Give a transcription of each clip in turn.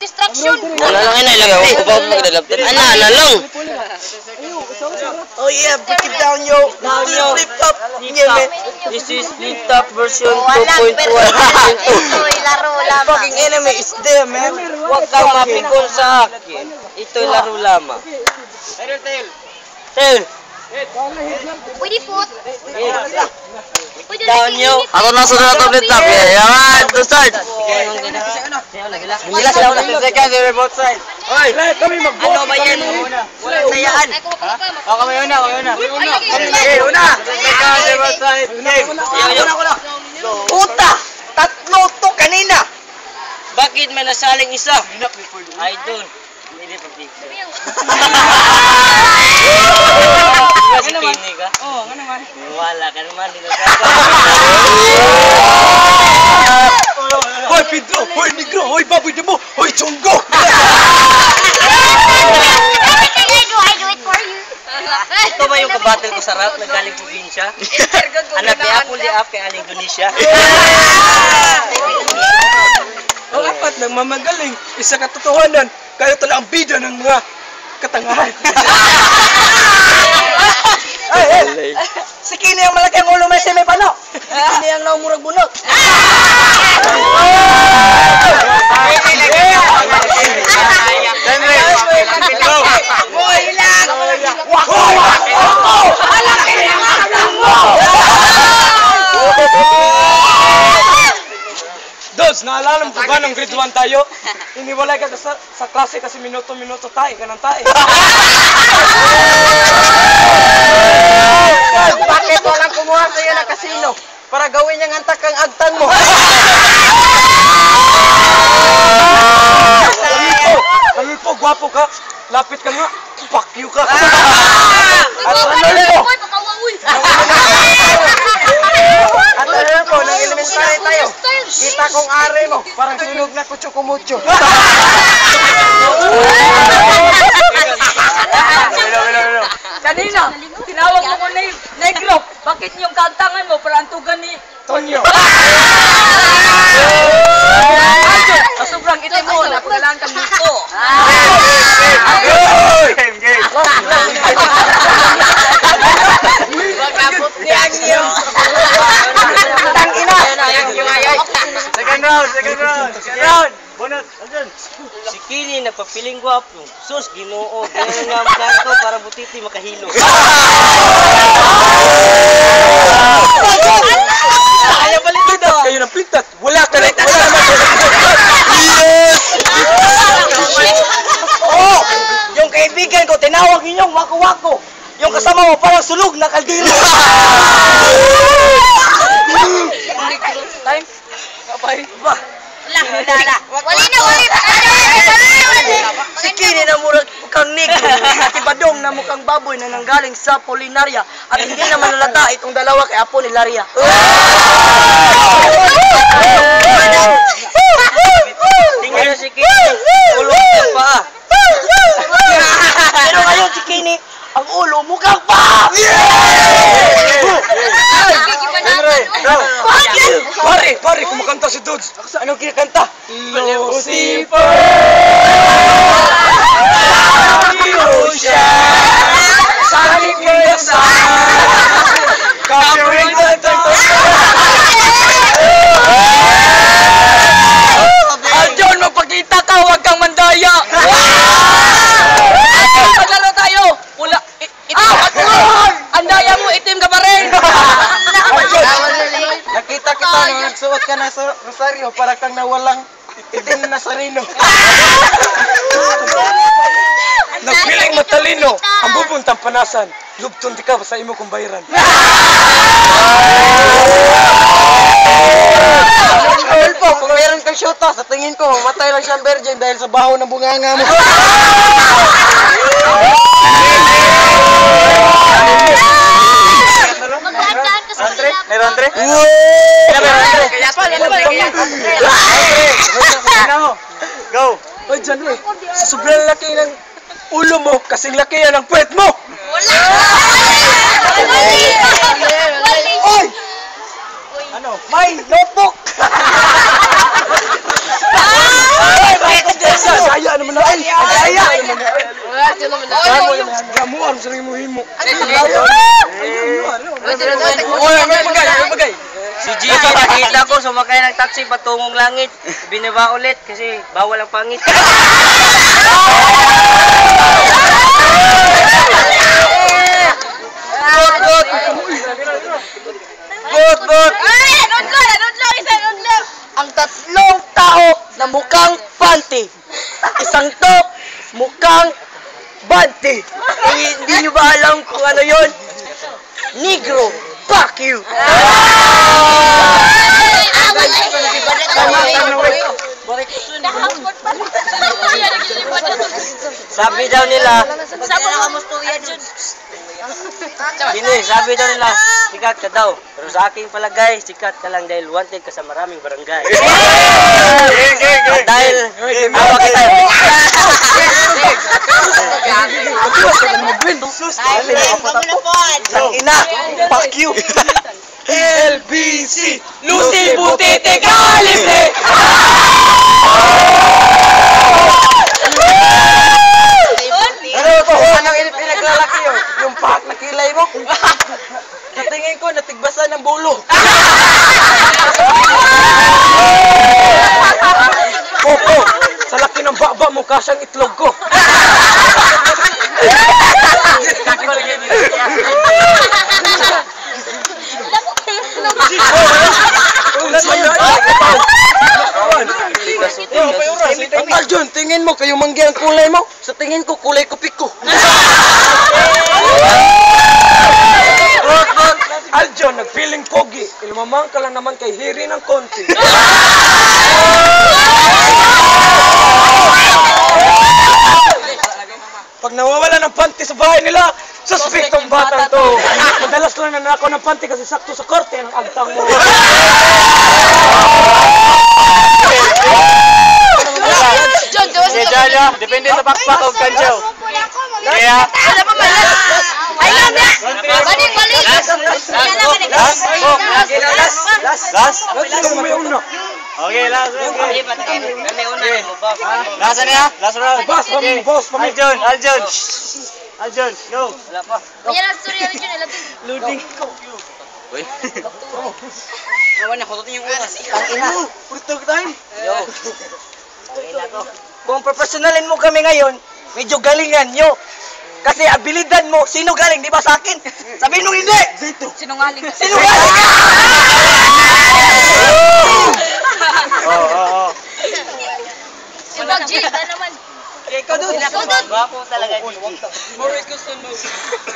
distraction. Ano lang ina ilapti. Ano lang. Oh yeah, break it down yo. Flip top. This is flip top version 2.1. Ito'y laro lamang. Fucking enemy is there, man. Huwag kang mapikon sa akin. Ito'y laro lamang. Tail. Pwede foot. Down nyo. Ako na sunod na flip top. Yaman, to start. Bilas daw na 10 seconds, remote side. Hoy, kami mag-boss. Ano ba yan? Walang tayaan. Ako Kami una. Okay, una. 10 seconds, remote side. Puta! Tatlo to kanina. Bakit may nasaling isa? I don't. Hindi pa picture. Diba si Pini ka? Oo, nga naman. Wala ka naman. Hoy, Pedro! Hoy, Negro! Hoy, Baboy Demo! Hoy, Chongo! I do it for you. Ito ba yung kabattle ko sa rap na galing probinsya? Anak ni Apple di Ap kay Aling Indonesia. Ang apat ng mamagaling, isa katotohanan, kayo tala ang bida ng mga katangahan. Hey! Si Kini ang malaki ang ulo may semipano. Si Kini ang naumurag bunot. Dos, naalala mo ba nung grade 1 tayo? Iniwalay ka sa klase kasi minuto-minuto tayo ka ng tayo. Bakit walang kumuha sa'yo na kasino? Para gawin niyang antak ang agtan mo. Alulpo, gwapo ka. Lapit ka nga. Fuck you ka. At Alulpo, nang elementary tayo. Kita kong are mo. Parang sunog na kutsyo-kumutsyo. Kanina, tinawag mo ko negro. Bakit yung kantangan mo para antugan ni Tonyo. sobrang itim mo, napagalaan kang dito. Game. Magkabot niya niyo. Tangina. Second round. Bonus. Si Kini nagpapiling gwapo. Sus, Ginoo. Kaya nga ko para butiti makahilo. Kaya balik daw. Kayo ng pintat. Wala ka na. Oh, yung kaibigan ko tinawag ninyong wako-wako. Yung kasama mo parang sulog na kaldero. Time? Kapay. Ba? Wali na. Si Kini na murag mukhang negro at ibadong na mukhang baboy na nanggaling sa Polinaria at hindi naman nalata itong dalawa kay Apo ni Laria. Tingnan si Kini. Ulong ka pa. Pero ngayon si Kini, ang ulo mukhang pa! Pare, kumakanta si Dudes. Anong kinakanta? Lucifer! Saling kaya sa Covering the Aljon, magpakita ka, huwag kang mandaya! Maglaro tayo. Pula. Andaya mo, itim ka pa rin. Nakita kita nung nagsuot ka na sa rosaryo para kang nawalang itim na sarino. Nagpiling matalino, ang bubuntang panasan. Lubton di ka sa imo kong bayaran. Adolfo, kung meron kang syota, sa tingin ko, mamatay lang siyang virgin dahil sa baho ng bunganga mo. Magdaan ka sa Andre? silap. Meron Andre? Go! Oy, John Ray, sa sobrang laki ng ulo mo, kasing laki yan ang puwet mo! Wala. Oy! Ano? May notebook! Oy, Michael Jackson! Gamuan sa imo himo. Si Gigi nakita ko sumakay ng taxi patungong langit. Binaba ulit kasi bawal ang pangit. Good. Ang tatlong tao na mukhang panty. Isang top, mukhang banty. Hindi nyo ba alam kung ano yon? Negro, fuck you! Sabi daw nila, sabi daw nila, sikat ka daw. Pero sa aking palagay, sikat ka lang dahil wanted ka sa maraming barangay. Dahil, awa kita. Ina, fuck you! LBC, Lucy Butete Calibre! Ano to? Anong pinaglalaki yun? Yung pak na kilay mo? Sa tingin ko, natigbasan ng bulo. Opo, sa laki ng baba mo, kasyang itlog ko. Aljon, tingin mo kayo manggi ang kulay mo? Sa tingin ko, kulay kupiko. Aljon, nagpiling pogi. Ilumamang ka lang naman kay hiri ng konti. Pag nawawala ng panty sa bahay nila, suspect ang batang to. Madalas lang nanakaw ng panty kasi sakto sa korte ang agtang mo. Depende sa pakpak o kanjaw. Kaya, Okay, last. Last na ya? Last round. Boss, Aljon, go. Wala pa. Loading. Uy. Naman na, kututin yung oras. Ang ina, putog time. Yo. Kung professionalin mo kami ngayon, medyo galingan nyo. Kasi abilidad mo, sino galing, di ba sa akin? Sabihin mo hindi! Sinungaling ka. Sinungaling ka! Oo. Ikaw doon. Gwapo talaga.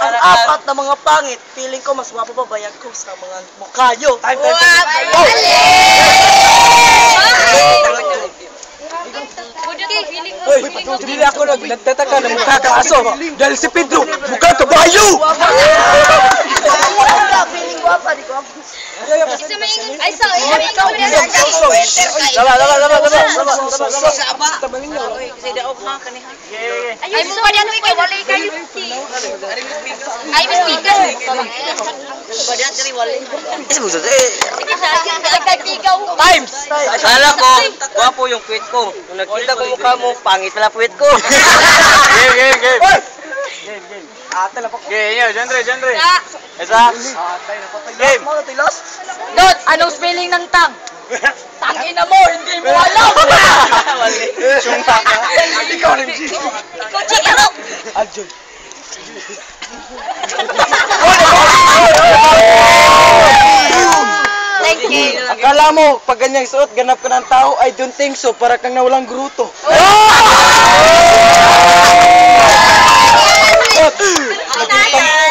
Ang apat na mga pangit, feeling ko mas wapo pa bayag ko sa mga mukha nyo. Hindi ako nagtataka na mukha ka aso. Dahil si Pedro, mukha ka bayo! Feeling guwapa, di ko. Times! Akala ko, gwapo yung kwit ko. Nung nakita ko mukha mo, pangit pala kwit ko. Game. Genre. Isa. Game. Dot, anong spelling ng tang? Tangina mo, hindi mo alam. Sungka ka. Ikaw rin, G. Ikaw, Chico! Aljon. Thank you. Akala mo, pag ganyang suot, ganap ka ng tao, I don't think so, para kang nawalang gruto.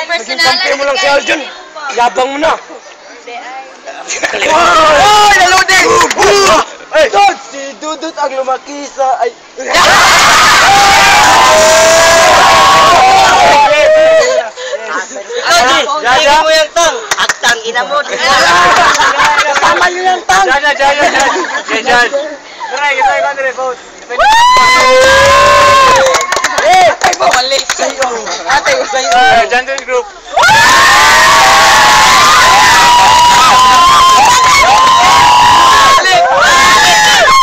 Naging kampi mo lang si Aljon, yabang mo na. Oh, naluding! Dod, si Dudut ang lumaki sa... Ay... Jaja mo yung tang. Agtang ina mo. Tama nyo yung tang! Jajan. Try, vote. Atay mo! Mali! Sa'yo! Atay mo sa'yo! Jandan group.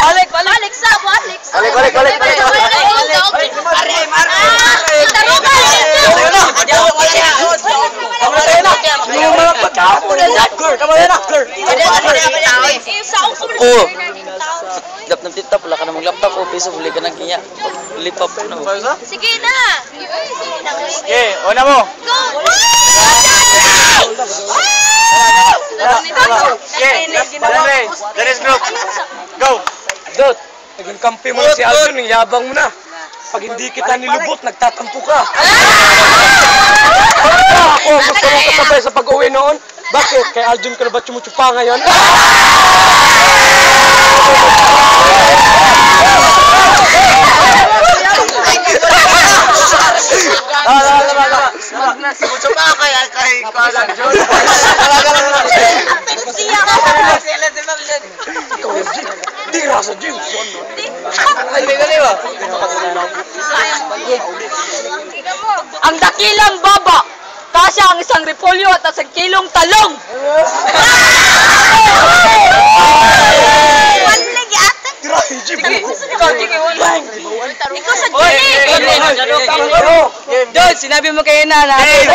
Balik, Sam, Alex. Balik. Are. yan na, girl. Oo. Dap ng tita, wala ka na mag-laptop. O, piso, huli ka ng kinya. Lipap na. Sige na. Okay, una mo. Go! Okay, Dennis group. Go. Dot, naging kampi mo na si Aljon, yung yabang mo na. Pag hindi kita nilubot, nagtatampo ka. Ako, gusto mo kasabay sa pag-uwi noon? Bakit? Kay Aljon ka na ba tsumutsupa ngayon? Di rasa Jim. Ang dakilang baba, kasya ang isang repolyo at isang kilong talong. One leg yata. Tirahin Jim. Ikaw, sige, wala. Ikaw sa Jimmy. Dot, sinabi mo kayo na natin.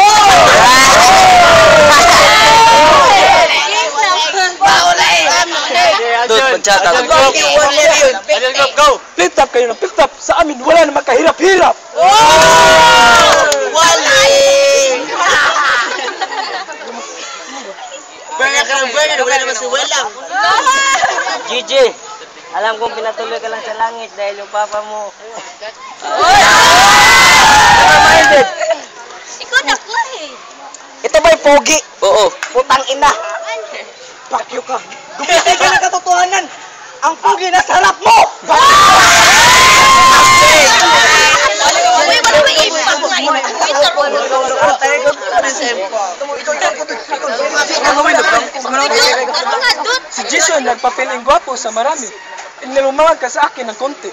Dot, magtsata. Go. Flip top kayo ng flip top. Sa amin, wala na makahirap-hirap. Gigi, alam kong pinatuloy ka lang sa langit dahil yung papa mo. Never-minded. Ikaw na ko eh. Ito ba'y pogi? Oo. Putang ina. Pakyo ka. Gumising ka na katotohanan. Ang pogi na sa harap mo! Uy, wala ba impact na Si Jason, nagpapiling gwapo sa marami. Inilumawag ka sa akin ng konti.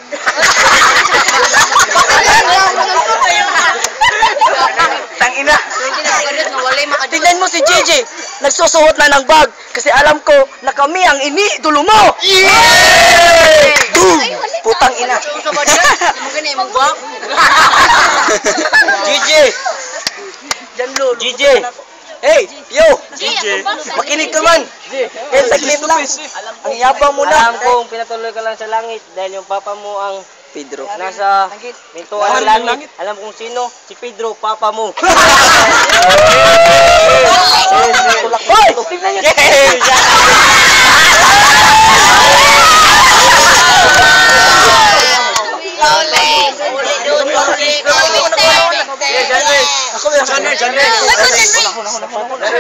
Tangina. Tingnan mo si Gigi. Nagsusuot na ng bag. Kasi alam ko na kami ang iniidolo mo. Boom! Putang ina. Gigi. Gigi. Hey, yo. Makinig ka man. Kaya saglit lang. Ang yabang mo na. Alam kong pinatuloy ka lang sa langit dahil yung papa mo ang Pedro. nasa pintuan ng langit. Alam kong sino? Si Pedro, papa mo. Hoy! Tingnan nyo.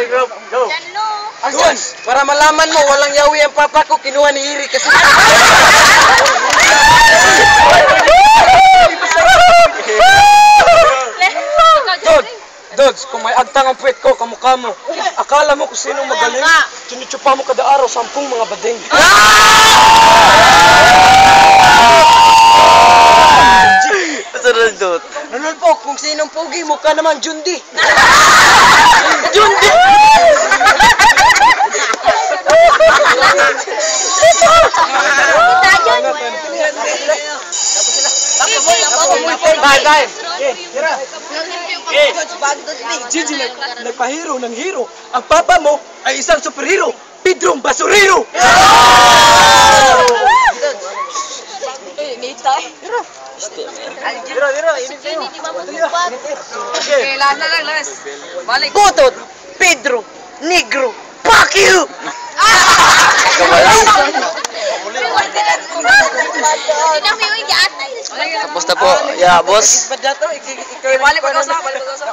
Group. Go. Agwan, para malaman mo, walang yawi ang papa ko, kinuha ni Iri kasi... Dods, kung may agtang ang puwet ko, kamukha mo. Akala mo kung sinong magaling, sinutsupa mo kada araw 10 mga bading. Dot. Nalulpok, kung sinong pogi, mukha naman Jundi. Jundi! Bye. Gigi, nagpahiro ng hero. Ang papa mo ay isang superhero, Pedrong Basurero! Okay, last na lang, last. Balik. Butot, Pedro, Negro, fuck you! Tapos na po, yeah, boss. Balik pa daw sa, balik pa daw sa.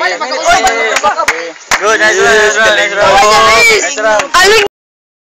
Balik pa daw sa. Good, nice run. Aling